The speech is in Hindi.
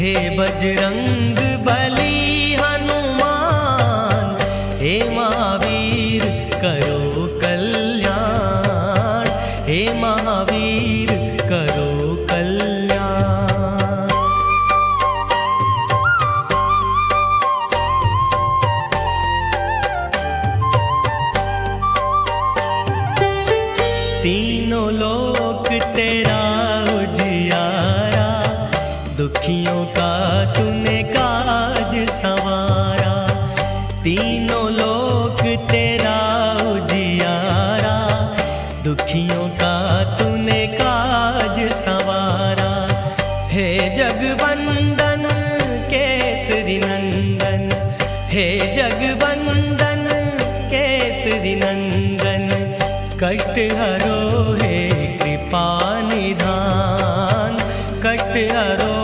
हे बजरंग बली हनुमान, हे महावीर करो कल्याण, हे महावीर करो कल्याण। तीनों लोक तेरा उजियारा, दुखियों का तूने काज संवारा। तीनों लोक तेरा उजियारा, दुखियों का तूने काज संवारा। हे जगवंदन केसरी नंदन, हे जगवंदन केसरी नंदन, कष्ट हरो हे कृपा निधान, कष्ट हरो